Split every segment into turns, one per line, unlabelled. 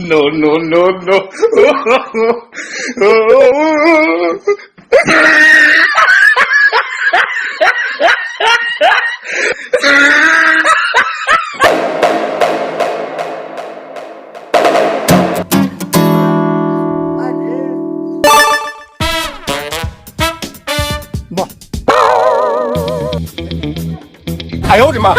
No, no, no, no.
ಬಾ. 哎呦我的妈！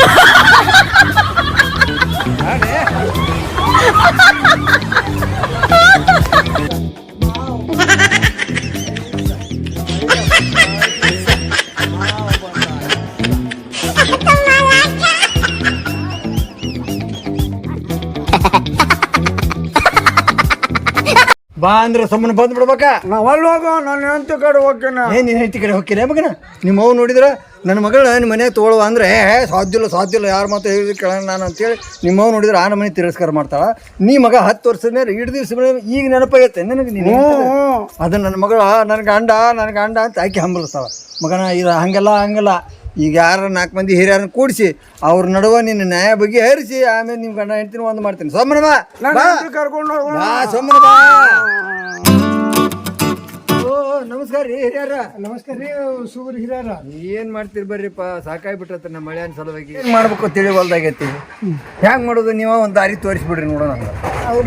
ಬಾ ಅಂದ್ರೆ ಸುಮ್ಮನೆ ಬಂದು ಬಿಡ್ಬೇಕ.
ನಾವು ಅಲ್ಲಿ ಹೋಗೋ ನನ್ನ ಹೆಂಡತಿ ಕಡೆ ಹೋಗ್ತೇನೆ.
ಏನ್ ನಿನ್ನ ಹೆಂಡತಿ ಕಡೆ ಹೋಗ್ತೀರ ಮಗನ? ನಿಮ್ಮ ಅವ್ವ ನೋಡಿದ್ರೆ ನನ್ನ ಮಗಳ ನಿಮ್ಮ ಮನೆ ತೊಗೊಳುವ ಅಂದ್ರೆ ಸಾಧ್ಯ ಇಲ್ಲ ಯಾರ ಮಾತು ಹೇಳಿದ್ರೆ ಕೇಳೋಣ ನಾನು ಅಂತೇಳಿ ನಿಮ್ಮ ಅವ್ವ ನೋಡಿದ್ರೆ ಆ ಮನೆ ತಿರಸ್ಕಾರ ಮಾಡ್ತಾಳ. ನೀ ಮಗ 10 ವರ್ಷದ ಮೇಲೆ ಇಡೀ ದಿವಸ ಈಗ ನೆನಪಾಗೈತೆ ನನಗೆ ನೀನು. ಅದು ನನ್ನ ಮಗಳ ನನ್ನ ಗಂಡ ಅಂತ ಆಕೆ ಹಂಬಲಿಸ್ತಾಳ. ಮಗನ ಇದು ಹಂಗಲ್ಲ ಈಗ ಯಾರ 4 ಮಂದಿ ಹಿರಿಯರನ್ನ ಕೂಡಿಸಿ ಅವ್ರ ನಡುವ ನಿನ್ನ ನ್ಯಾಯ ಬಗ್ಗೆ ಹರಿಸಿ ಆಮೇಲೆ ನಿಮ್ಮ ಗಂಡ ಹೆಂಡ್ತಿನ ಒಂದು ಮಾಡ್ತೀನಿ. ಸೋಮನ ಬಾ
ಕರ್ಕೊಂಡು
ಸೋಮನ ಬಾ. ನಮಸ್ಕಾರ ರೀ ಹಿರಿಯರ.
ನಮಸ್ಕಾರ ರೀ ಸೂಗರ್ ಹಿರಿಯರ.
ಏನ್ ಮಾಡ್ತೀರಿ ಬರ್ರಿಪ್ಪ, ಸಾಕಾಗ್ಬಿಟ್ಟತ್ತ ನಮ್ಮ ಮಳೆಯ ಸಲುವಾಗಿ. ಏನ್ ಮಾಡ್ಬೇಕು ತಿಳಿವಲ್ದಾಗೈತಿ. ಹೆಂಗ್ ಮಾಡೋದು ನೀವು ಒಂದು ದಾರಿ ತೋರಿಸ್ಬಿಡ್ರಿ ನೋಡೋಣ.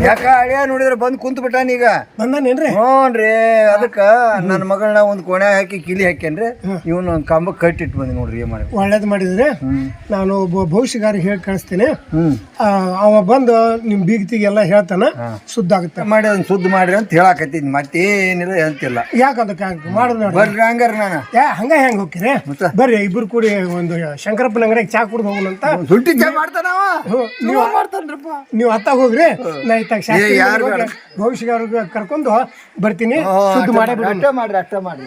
ಯಾಕ ಹಳಿಯ ನೋಡಿದ್ರೆ ಬಂದು ಕುಂತ ಬಿಟ್ಟಾನೀಗ.
ಬಂದಾನೇನ್ರಿ?
ಹ್ಞೂನ್ರಿ. ಅದಕ್ಕ ನನ್ನ ಮಗಳನ್ನ ಒಂದು ಕೋಣೆ ಹಾಕಿ ಕಿಲಿ ಹಾಕ್ಯನ್ರಿ. ಇವನು ಒಂದು ಕಂಬಕ್ಕೆ ಕಟ್ಟಿಟ್ಟು ಬಂದಿ ನೋಡ್ರಿ. ಏನ್ ಮಾಡಿ
ಒಳ್ಳೇದು ಮಾಡಿದ್ರೆ ನಾನು ಒಬ್ಬ ಭವಿಷ್ಯಗಾರಿಗೆ ಹೇಳಿ ಕಳಿಸ್ತೇನೆ. ಅವ ಬಂದು ನಿಮ್ ಬೀಗತಿಗೆಲ್ಲ ಹೇಳ್ತಾನ, ಸುದ್ದ ಆಗುತ್ತೆ
ಮಾಡಿ ಅದನ್ನ ಸುದ್ದಿ ಮಾಡ್ರಿ ಅಂತ ಹೇಳಾಕತ್ತೀನಿ. ಮತ್ತೇನಿಲ್ಲ ಹೇಳ್ತಿಲ್ಲ.
ಯಾಕಂತ ಮಾಡುದು
ಬರ್ರಿ ಹಂಗಾರ ನಾನು
ಹಂಗ ಹೆಂಗ್ ಹೋಗ್ತೀರಿ? ಬರ್ರಿ ಇಬ್ರು ಕೂಡಿ ಒಂದು ಶಂಕರಪ್ಪನ ಅಂಗಡಿಗೆ ಚಾ ಕುಡ್ದು ಹೋಗೋಣ ಅಂತ.
ಸುಟ್ಟಿ ಚಾ ಮಾಡ್ತಾನವ.
ನೀವು ಅತ್ತಾಗ ಹೋಗ್ರಿ, ನಾ ಇತ್ತಾಗ ಭವಿಷ್ಯಗಾರ ಕರ್ಕೊಂಡು ಬರ್ತೀನಿ. ಸುದ್ದಿ
ಮಾಡ್ರಿ ಅಷ್ಟ ಮಾಡ್ರಿ.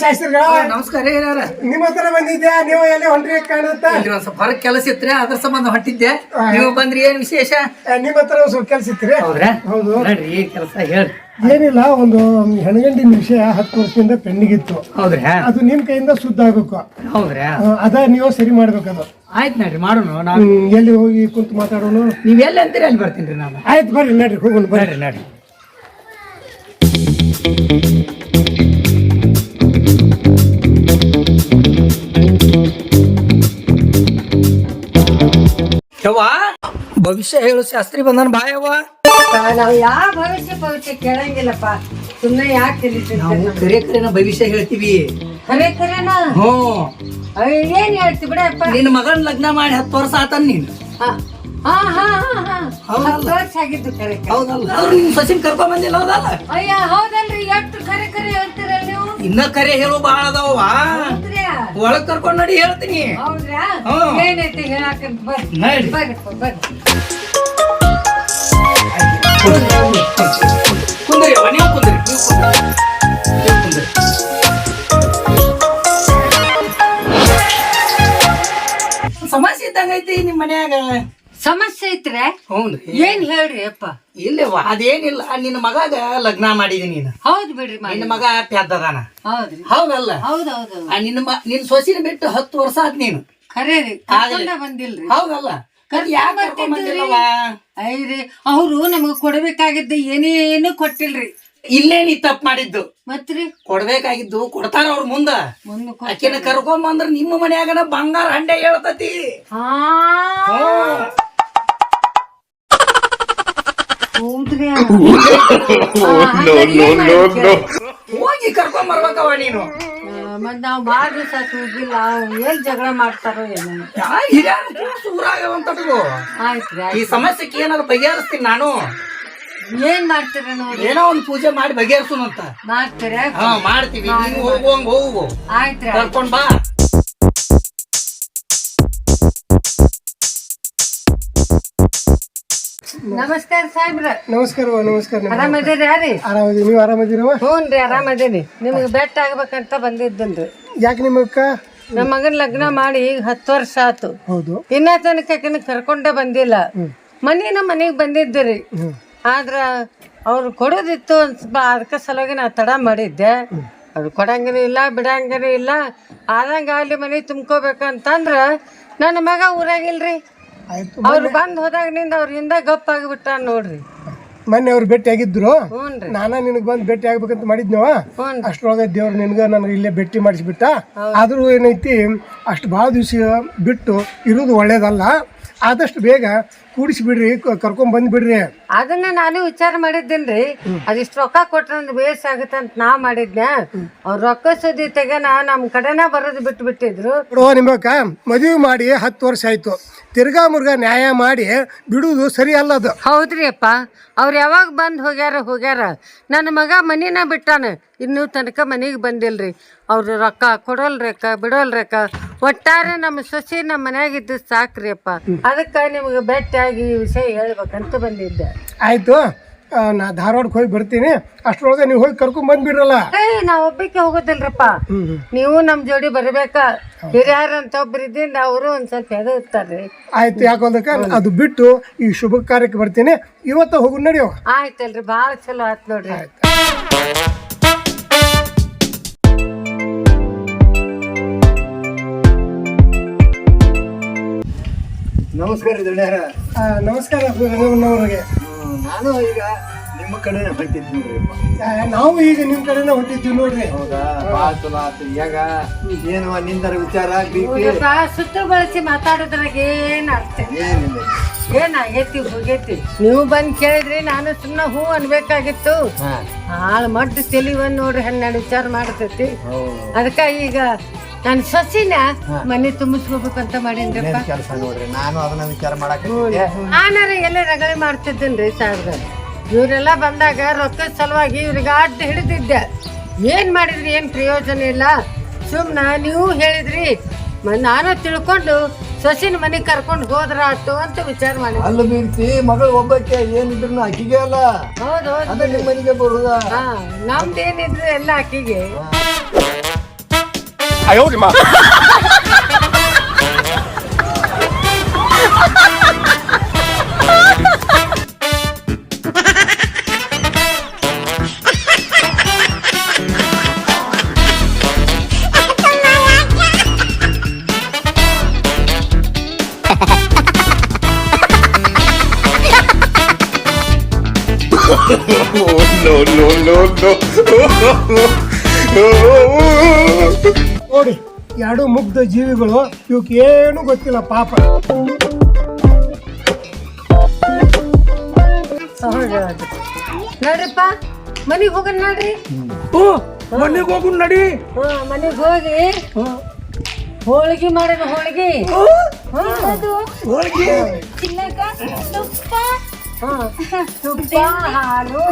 ಶಾಸ್ತ್ರಿಗಳ
ನಮಸ್ಕಾರ.
ನಿಮ್ಮ ಹತ್ರ ಬಂದಿದ್ದೆ, ನೀವು ಎಲ್ಲಿ ಹೊಂಟ್ರಿ ಕಾಣುತ್ತ?
ಸ್ವಲ್ಪ ಹೊರಗೆ ಕೆಲಸ ಇತ್ತು, ಅದ್ರ ಸಂಬಂಧ ಹೊಂಟಿದ್ದೆ. ನೀವು ಬಂದ್ರಿ, ಏನ್ ವಿಶೇಷ?
ನಿಮ್ಮ ಹತ್ರ ಸ್ವಲ್ಪ ಕೆಲಸ ಇತ್ತು. ಹೌದು.
ನೋಡ್ರಿ ಕೆಲಸ ಹೇಳ್ರಿ.
ಏನಿಲ್ಲ, ಒಂದು ಹೆಣ್ಗಂಡಿನ ವಿಷಯ 10 ವರ್ಷದಿಂದ ಪೆಂಡಿಗಿತ್ತು.
ಹೌದ್ರಿ?
ಅದು ನಿಮ್ ಕೈಯಿಂದ ಸುದ್ದ ಆಗ್ಬೇಕು.
ಹೌದ್ರಿ?
ಅದ ನೀವು ಸರಿ ಮಾಡ್ಬೇಕದು.
ಆಯ್ತು ನಡ್ರಿ, ಮಾಡೋಣ.
ಎಲ್ಲಿ ಹೋಗಿ ಕುಂತು ಮಾತಾಡೋಣ?
ನೀವ್ ಎಲ್ಲಿ ಅಂತೀರಿ ಅಲ್ಲಿ ಬರ್ತೀನಿ ನಾನು.
ಆಯ್ತು ಬರ್ರಿ, ನಡ್ರಿ ಹೋಗೋಣ. ಬರ್ರಿ
ನಡ್ರಿ. ಯವ್ವ, ಭವಿಷ್ಯ ಹೇಳು ಶಾಸ್ತ್ರಿ ಬಂದನ್ ಬಾ ಯವ್ವ.
ನಾವು ಯಾವ ಭವಿಷ್ಯ ಕೇಳಂಗಿಲ್ಲಪ್ಪ. ಸುಮ್ಮನೆ ಯಾಕೆ ತಿಳಿಸಿ?
ನಾವು ಕರೆ ಭವಿಷ್ಯ ಹೇಳ್ತೀವಿ.
ಕರೆನಾ? ಏನ್ ಹೇಳ್ತಿ ಬಿಡಪ್ಪ.
ನಿನ್ನ ಮಗನ್ ಲಗ್ನ ಮಾಡಿ 10 ವರ್ಷ ಆತನ್ ನೀನು.
10 ವರ್ಷ ಆಗಿದ್ದು ಕರೆ.
ಹೌದಲ್ಲ? ನಿನ್ ಸಚಿನ್ ಕರ್ಕೊಂಡ್ ಬಂದಿಲ್ಲ ಹೌದಲ್ಲ?
ಅಯ್ಯ ಹೌದಲ್ರಿ, ಎಷ್ಟು ಕರೆ ಹೇಳ್ತೀರ ನೀವು?
ಇನ್ನ ಕರೆ ಹೇಳು ಬಾಳ ಅದಾವ. ಒಳಗ್ ಕರ್ಕೊಂಡ್ ನೋಡಿ ಹೇಳ್ತೀನಿ.
ಹೌದ್ರಾ? ಏನೈತಿ ಹೇಳಾಕ? ಬರ್ರಿ
ನಡಿ.
ಬರ್ರಿಪ್ಪ ಬರ್ರಿ.
ಕುಂದ್ರಿ ಅವ್ವ, ನೀವು ಕುಂದ್ರಿ. ಸಮಸ್ಯೆ ಇದ್ದಂಗೈತಿ ನಿಮ್ ಮನ್ಯಾಗ.
ಸಮಸ್ಯೆ ಐತ್ರೆ?
ಹೌದ್ರಿ.
ಏನ್ ಹೇಳ್ರಿ ಅಪ್ಪ?
ಇಲ್ಲವ್ವ, ಅದೇನಿಲ್ಲ. ನಿನ್ನ ಮಗಾಗ ಲಗ್ನ ಮಾಡಿದಿ ನೀನು.
ಹೌದ್ ಬಿಡ್ರಿ.
ನಿನ್ನ ಮಗ ಪೆದ್ದದಾನ.
ಹೌದ್ರಿ?
ಹೌದಲ್ಲ?
ಹೌದೌದು.
ನಿನ್ನ ಸೊಸಿನ ಬಿಟ್ಟು 10 ವರ್ಷ ಆತ್ ನೀನು.
ಖರೆ ರೀ, ಬಂದಿಲ್ರಿ.
ಹೌದಲ್ಲ?
ಐರಿ, ಅವ್ರು ನಮಗ್ ಕೊಡ್ಬೇಕಾಗಿದ್ದ ಏನೇನು ಕೊಟ್ಟಿಲ್ರಿ.
ಇಲ್ಲೇ ನೀ ತಪ್ಪು ಮಾಡಿದ್ದು.
ಮತ್ರಿ
ಕೊಡ್ಬೇಕಾಗಿದ್ದು ಕೊಡ್ತಾರ ಅವ್ರ ಮುಂದ. ಆಕಿನ ಕರ್ಕೊಂಬಂದ್ರ ನಿಮ್ಮ ಮನ್ಯಾಗನ ಬಂಗಾರ ಹಂಡೆ ಹೇಳ್ತತಿ.
ಹೌದ್ರಿ?
ಹೋಗಿ ಕರ್ಕೊಂಡ್ ಬರ್ಬೇಕವ ನೀನು.
ಮತ್ ನಾವ್ ಬಾಳ ದಿವಸ ಹೋಗಿಲ್ಲ, ಏನ್ ಜಗಳ ಮಾಡ್ತಾರೋ ಏನೋ. ಆಯ್ತ್ರಿ,
ಈ ಸಮಸ್ಯೆಗೆ ಏನಾದ್ರು ಬಗೆಹರಿಸ್ತೀನಿ ನಾನು.
ಏನ್ ಮಾಡ್ತೀರ ನೋಡಿ?
ಏನೋ ಒಂದ್ ಪೂಜೆ ಮಾಡಿ ಬಗೆಹರಿಸೋಣಂತ.
ಮಾಡ್ತೀರ?
ಮಾಡ್ತೀವಿ. ನೀನು ಹೋಗುವಂಗ ಹೋಗು.
ಆಯ್ತ್ರಿ,
ಕರ್ಕೊಂಡ್ ಬಾ.
ನಮಸ್ಕಾರ ಸಾಹೇಬ್ರ.
ನಮಸ್ಕಾರ.
ಆರಾಮದಿರಿ?
ಆರಾಮದೀನಿ. ನೀವು ಆರಾಮದಿರವ?
ಹ್ಞೂನ್ರಿ, ಆರಾಮದೀನಿ. ನಿಮ್ಗೆ ಬೆಟ್ಟ ಆಗ್ಬೇಕಂತ ಬಂದಿದ್ದನ್ರಿ.
ಯಾಕೆ ನಿಮ್ಮಕ್ಕ?
ನಮ್ಮ ಮಗನ್ ಲಗ್ನ ಮಾಡಿ ಈಗ 10 ವರ್ಷ ಆತು.
ಹೌದು.
ಇನ್ನ ತನಕ ಕರ್ಕೊಂಡ ಬಂದಿಲ್ಲ. ಮನೆಗೆ ಬಂದಿದ್ದೀರಿ. ಆದ್ರೆ ಅವ್ರು ಕೊಡೋದಿತ್ತು ಒಂದು ಸ್ವಲ್ಪ ಅದಕ್ಕೆ ಸಲುವಾಗಿ ನಾ ತಡ ಮಾಡಿದ್ದೆ. ಅದು ಕೊಡಂಗನೂ ಇಲ್ಲ ಬಿಡಂಗನೂ ಇಲ್ಲ, ಆದಂಗೆ ಅಲ್ಲಿ ಮನೆ ತುಂಬ್ಕೋಬೇಕಂತಂದ್ರೆ ನನ್ನ ಮಗ ಊರಾಗಿಲ್ರಿ. ಅವ್ರು ಬಂದು ಹೋದಾಗಿನಿಂದ ಅವ್ರ ಹಿಂದೆ ಗಪ್ಪಾಗಿಬಿಟ್ಟ ನೋಡ್ರಿ.
ಮೊನ್ನೆ ಅವ್ರು ಭೇಟಿ ಆಗಿದ್ರು,
ಹ್ಞೂನ್ರಿ.
ನಾನ ನಿನಗೆ ಬಂದು ಭೇಟಿ ಆಗ್ಬೇಕಂತ ಮಾಡಿದ್ನವ.
ಹ್ಞೂ
ಅಷ್ಟ್ರೊಳಗೆ ದೇವ್ರು ನಿನ್ಗೆ ನನಗೆ ಇಲ್ಲೇ ಭೇಟಿ ಮಾಡಿಸ್ಬಿಟ್ಟ. ಆದರೂ ಏನೈತಿ, ಅಷ್ಟು ಭಾಳ ದಿವಸ ಬಿಟ್ಟು ಇರೋದು ಒಳ್ಳೇದಲ್ಲ. ಆದಷ್ಟು ಬೇಗ ಕೂಡಿಸಿಬಿಡ್ರಿ, ಕರ್ಕೊಂಡ್ಬಂದ್ಬಿಡ್ರಿ.
ಅದನ್ನ ನಾನು ವಿಚಾರ ಮಾಡಿದ್ದೇನ್ರಿ. ಅದಿಷ್ಟು ರೊಕ್ಕ ಕೊಟ್ರೆ ಬೇಸ್ ಆಗುತ್ತೆ ಅಂತ ನಾ ಮಾಡಿದ್ನೆ. ಅವ್ರ ರೊಕ್ಕ ಸುದ್ದಿ ತೆಗೆನ ನಮ್ಮ ಕಡೆನ ಬರೋದು ಬಿಟ್ಟು ಬಿಟ್ಟಿದ್ರು.
ನೋಡುವ ನಿಮ್ಮಕ್ಕ ಮದುವೆ ಮಾಡಿ 10 ವರ್ಷ ಆಯ್ತು. ತಿರ್ಗಾ ಮುರ್ಗಾ ನ್ಯಾಯ ಮಾಡಿ ಬಿಡುವುದು ಸರಿ ಅಲ್ಲ ಅದು.
ಹೌದ್ರಿ ಅಪ್ಪ, ಅವ್ರು ಯಾವಾಗ ಬಂದು ಹೋಗ್ಯಾರ. ನನ್ನ ಮಗ ಮನಿನ ಬಿಟ್ಟಾನ, ಇನ್ನೂ ತನಕ ಮನೆಗೆ ಬಂದಿಲ್ರಿ. ಅವ್ರು ರೊಕ್ಕ ಕೊಡೋಲ್ರೇಕ ಬಿಡೋಲ್ರೇಕ. ಒಟ್ಟಾರೆ ನಮ್ಮ ಸೊಸಿ ನಮ್ಮ ಮನ್ಯಾಗಿದ್ದು ಸಾಕ್ರಿ ಅಪ್ಪ. ಅದಕ್ಕೆ ನಿಮಗೆ ಭೇಟಿಯಾಗಿ ಈ ವಿಷಯ ಹೇಳ್ಬೇಕಂತ ಬಂದಿದ್ದೆ.
ಆಯ್ತು, ನಾ ಧಾರವಾಡಕ್ಕೆ ಹೋಗಿ ಬರ್ತೀನಿ. ಅಷ್ಟ್ರೊಳಗೆ ನೀವು ಹೋಗಿ ಕರ್ಕೊಂಡ್ ಬಂದ್ಬಿಡ್ರಲ್ಲ.
ನಾ ಒಬ್ಬಕ್ಕೆ ಹೋಗೋದಿಲ್ರಪ್ಪ, ನೀವು ನಮ್ಮ ಜೋಡಿ ಬರ್ಬೇಕ. ಹಿರಿಯರಂತ ಒಬ್ರು ಇದ್ದಿಂದ ಅವರು ಒಂದ್ ಸ್ವಲ್ಪ ಎದುರ್ತಾರ್ರಿ.
ಆಯ್ತು, ಯಾಕೋದಕ್ಕೆ ಅದು ಬಿಟ್ಟು ಈ ಶುಭ ಕಾರ್ಯಕ್ಕೆ ಬರ್ತೀನಿ. ಇವತ್ತು ಹೋಗು ನಡಿಯೋ.
ಆಯ್ತಲ್ರಿ, ಭಾಳ ಚಲೋ ಆಯ್ತು ನೋಡ್ರಿ.
ನಮಸ್ಕಾರ ದಣ್ಯಾರ.
ನಮಸ್ಕಾರ ರಂಗಣ್ಣವ್ರಿಗೆ.
ನಾನು ಈಗ ನಿಮ್ಮ ಕಡೆನೇ ಹೊಂಟಿದ್ದು ನೋಡ್ರಿ.
ನಾವು ಈಗ ನಿಮ್ಮ ಕಡೆನೇ ಹೊಂಟಿದ್ದೀವಿ ನೋಡ್ರಿ.
ಹೌದಾ, ಭಾಳ ಚಲೋ ಆತು. ಈಗ ಏನು ನಿಂದರ ವಿಚಾರ
ಹೌದಪ್ಪ, ಸುತ್ತು ಬಳಸಿ ಮಾತಾಡೋದ್ರಾಗ ಏನ್ ಅರ್ಥ
ಏನಿಲ್ಲ.
ಏನಾಗೈತಿ ಹೋಗೈತಿ. ನೀವು ಬಂದ್ ಕೇಳಿದ್ರಿ, ನಾನು ಸುಮ್ಮನೆ ಹೂ ಅನ್ಬೇಕಾಗಿತ್ತು. ಹಾಳು ಮಡ್ಡು ತೆಲಿವನ್ ನೋಡ್ರಿ, 12 ವಿಚಾರ ಮಾಡ್ತೈತಿ. ಅದಕ್ಕ ಈಗ ನಾನು ಸೊಸಿನ ಮನೆ ತುಂಬಿಸ್ಕೋಬೇಕಂತ ಮಾಡೇನ್ರಿಪ್ಪ.
ಕೆಲಸ ನೋಡ್ರಿ, ನಾನು ಅದನ್ನ ವಿಚಾರ ಮಾಡಕ್ಕೆ
ಆನಾರ ಎಲ್ಲ ರಗಳೆ ಮಾಡ್ತಿದ್ದೇನ್ರಿ ಸಾಹೇಬ್ರ. ಇವರೆಲ್ಲ ಬಂದಾಗ ರೊಕ್ಕದ ಸಲುವಾಗಿ ಇವ್ರಿಗೆ ಅಡ್ಡ ಹಿಡಿದಿದ್ದೆ. ಏನ್ ಮಾಡಿದ್ರಿ, ಏನ್ ಪ್ರಯೋಜನ ಇಲ್ಲ. ಸುಮ್ನ ನೀವು ಹೇಳಿದ್ರಿ, ನಾನು ತಿಳ್ಕೊಂಡು ಸೊಸಿನ ಮನೆಗೆ ಕರ್ಕೊಂಡು ಹೋದ್ರ ಆತು ಅಂತ ವಿಚಾರ ಮಾಡಿ.
ಅಲ್ಲ ಬೀರ್ತಿ, ಮಗಳು ಒಬ್ಬಕ್ಕೆ ಏನಿದ್ರು ಅಕ್ಕಿಗೆ ಅಲ್ಲ.
ಹೌದು,
ಅದೇ ನಿಮ್ಮ ಮನೆಗೆ ಬರುದಾ?
ನಮ್ದೇನಿದ್ರು ಎಲ್ಲ ಆಕಿಗೆ.
ನೋಡಿ, 2 ಮುಗ್ಧ ಜೀವಿಗಳು, ಇವಕ್ಕೆ ಏನು ಗೊತ್ತಿಲ್ಲ ಪಾಪ.
ನೋಡ್ರಿಪ್ಪ, ಮನಿಗ್ ಹೋಗೋಣ ನೋಡ್ರಿ.
ಮನೆಗೆ ಹೋಗು ನಡಿ.
ಮನಿಗ್ ಹೋಗಿ ಹೋಳಿಗೆ ಮಾಡೋದು. ಹೋಳಿಗೆ ತುಪ್ಪ, ಹಾಲು,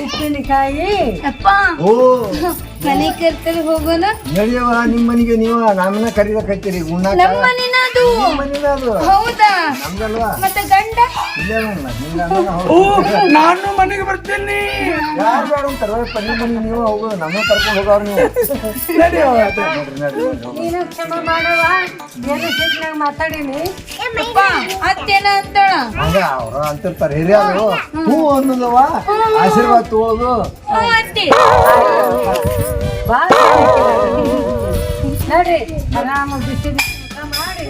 ಉಪ್ಪಿನಕಾಯಿ.
ಮನೆ ಕರ್ತಲ್ ಹೋಗೋಣ.
ನಡೆಯವ, ನಿಮ್ಮ ಮನೆಗೆ ನೀವು ನಮ್ಮನ್ನ ಕರೀಲಕತ್ತೀರಿ.
ಹೌದಾ? ಮತ್ತೆ ಗಂಡ
ನಾನು ಮನೆಗೆ ಬರ್ತೇನೆ.
ಯಾರು ಬೇಡ ಅಂತಾರಪ್ಪ, ನಿಮ್ಮ ಮನೆಗೆ ನೀವು ಹೋಗೋದು, ನಮ್ಮ ಕರ್ಕೊಂಡು ಹೋಗೋರು ನೀವು.
ನೀನು ಕ್ಷಮ ಮಾಡವ, ಏನು ಸಿಟ್ನಾಗ ಮಾತಾಡೀನಿ.
ಅತ್ತೇನ ಅಂತಾಳ.
ಹಂಗ ಅವ್ರು ಅಂತಿರ್ತಾರೆ ಹಿರಿಯರು. ಹೂ ಅನ್ನೋದವ ಆಶೀರ್ವಾದ ತಗೊಳ್ಳೋದು.
ಅತ್ತಿ
ನೋಡ್ರಿ, ಆರಾಮ ಬಿಸಿ ಊಟ ಮಾಡಿ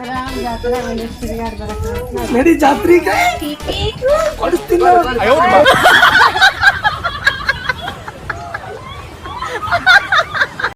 ಆರಾಮ ಜಾತ್ರೆ ಒಂದು ತಿರುಗಾಡಿ ಬರಕ್ಕೆ
ನಡಿ ಜಾತ್ರೆಗೆ ಕೊಡಿಸ್ತೀನಿ.